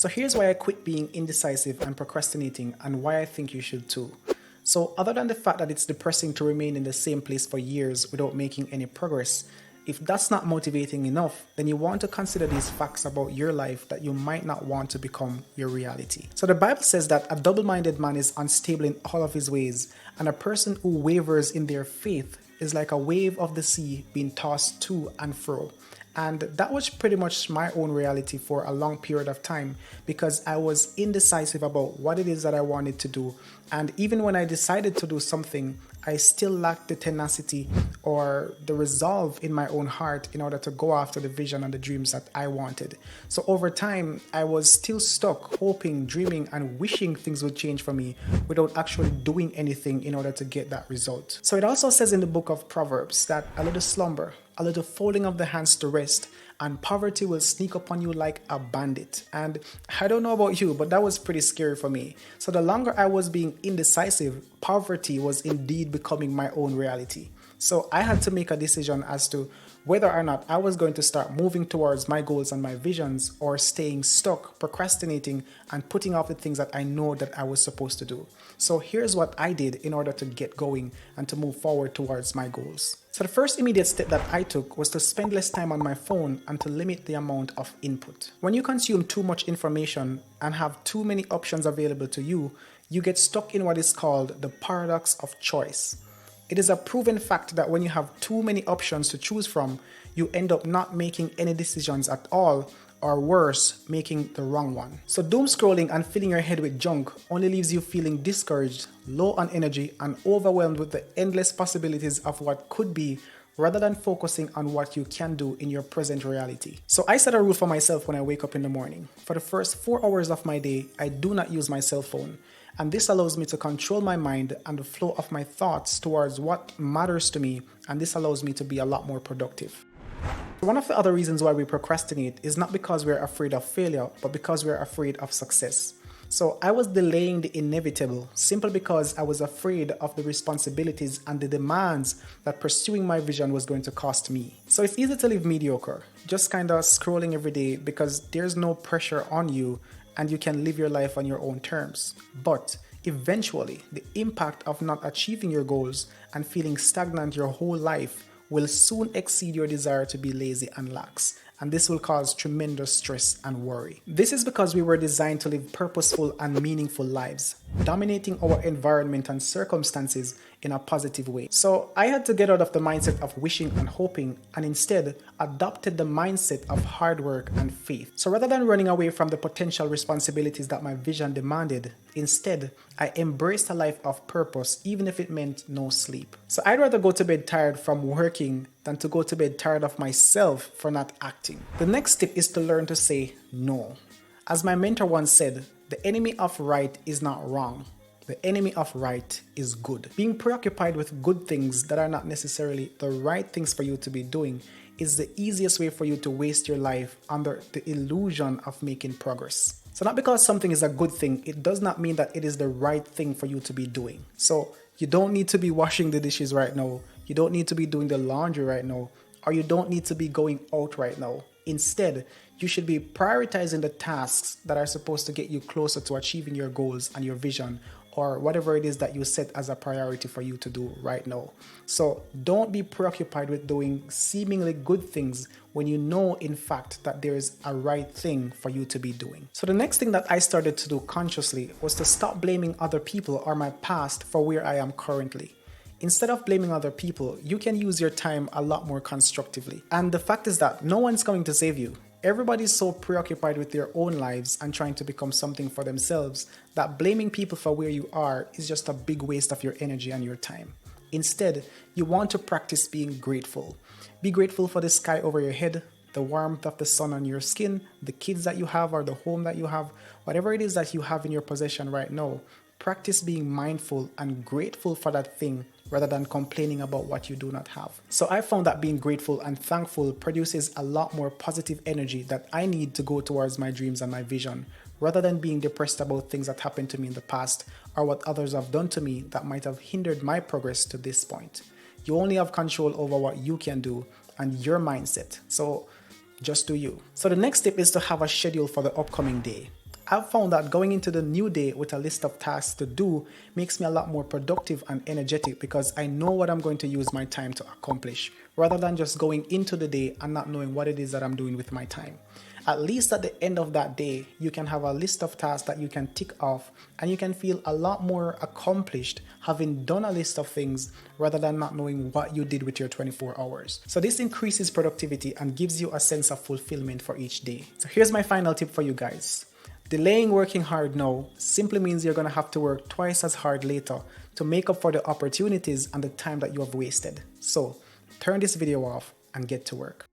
So here's why I quit being indecisive and procrastinating and why I think you should too. So other than the fact that it's depressing to remain in the same place for years without making any progress, if that's not motivating enough, then you want to consider these facts about your life that you might not want to become your reality. So the Bible says that a double-minded man is unstable in all of his ways, and a person who wavers in their faith is like a wave of the sea being tossed to and fro. And that was pretty much my own reality for a long period of time because I was indecisive about what it is that I wanted to do. And even when I decided to do something, I still lacked the tenacity or the resolve in my own heart in order to go after the vision and the dreams that I wanted. So over time, I was still stuck, hoping, dreaming, and wishing things would change for me without actually doing anything in order to get that result. So it also says in the book of Proverbs that a little slumber, a little folding of the hands to rest, and poverty will sneak upon you like a bandit. And I don't know about you, but that was pretty scary for me. So the longer I was being indecisive, poverty was indeed becoming my own reality. So I had to make a decision as to whether or not I was going to start moving towards my goals and my visions or staying stuck, procrastinating, and putting off the things that I know that I was supposed to do. So here's what I did in order to get going and to move forward towards my goals. So the first immediate step that I took was to spend less time on my phone and to limit the amount of input. When you consume too much information and have too many options available to you, you get stuck in what is called the paradox of choice. It is a proven fact that when you have too many options to choose from, you end up not making any decisions at all, or worse, making the wrong one. So doom scrolling and filling your head with junk only leaves you feeling discouraged, low on energy, and overwhelmed with the endless possibilities of what could be, rather than focusing on what you can do in your present reality. So I set a rule for myself when I wake up in the morning. For the first 4 hours of my day, I do not use my cell phone. And this allows me to control my mind and the flow of my thoughts towards what matters to me, and this allows me to be a lot more productive. One of the other reasons why we procrastinate is not because we're afraid of failure, but because we're afraid of success. So I was delaying the inevitable simply because I was afraid of the responsibilities and the demands that pursuing my vision was going to cost me. So it's easy to live mediocre, just kind of scrolling every day because there's no pressure on you and you can live your life on your own terms. But eventually, the impact of not achieving your goals and feeling stagnant your whole life will soon exceed your desire to be lazy and lax, and this will cause tremendous stress and worry. This is because we were designed to live purposeful and meaningful lives, dominating our environment and circumstances in a positive way. So I had to get out of the mindset of wishing and hoping and instead adopted the mindset of hard work and faith. So rather than running away from the potential responsibilities that my vision demanded, instead I embraced a life of purpose even if it meant no sleep. So I'd rather go to bed tired from working than to go to bed tired of myself for not acting. The next step is to learn to say no. As my mentor once said, the enemy of right is not wrong. The enemy of right is good. Being preoccupied with good things that are not necessarily the right things for you to be doing is the easiest way for you to waste your life under the illusion of making progress. So not because something is a good thing, it does not mean that it is the right thing for you to be doing. So you don't need to be washing the dishes right now. You don't need to be doing the laundry right now, or you don't need to be going out right now. Instead, you should be prioritizing the tasks that are supposed to get you closer to achieving your goals and your vision, or whatever it is that you set as a priority for you to do right now. So don't be preoccupied with doing seemingly good things when you know in fact that there is a right thing for you to be doing. So the next thing that I started to do consciously was to stop blaming other people or my past for where I am currently. Instead of blaming other people, you can use your time a lot more constructively. And the fact is that no one's coming to save you. Everybody's so preoccupied with their own lives and trying to become something for themselves that blaming people for where you are is just a big waste of your energy and your time. Instead, you want to practice being grateful. Be grateful for the sky over your head, the warmth of the sun on your skin, the kids that you have or the home that you have, whatever it is that you have in your possession right now. Practice being mindful and grateful for that thing rather than complaining about what you do not have. So I found that being grateful and thankful produces a lot more positive energy that I need to go towards my dreams and my vision, rather than being depressed about things that happened to me in the past or what others have done to me that might have hindered my progress to this point. You only have control over what you can do and your mindset. So just do you. So the next step is to have a schedule for the upcoming day. I've found that going into the new day with a list of tasks to do makes me a lot more productive and energetic because I know what I'm going to use my time to accomplish, rather than just going into the day and not knowing what it is that I'm doing with my time. At least at the end of that day, you can have a list of tasks that you can tick off and you can feel a lot more accomplished having done a list of things rather than not knowing what you did with your 24 hours. So this increases productivity and gives you a sense of fulfillment for each day. So here's my final tip for you guys. Delaying working hard now simply means you're going to have to work twice as hard later to make up for the opportunities and the time that you have wasted. So turn this video off and get to work.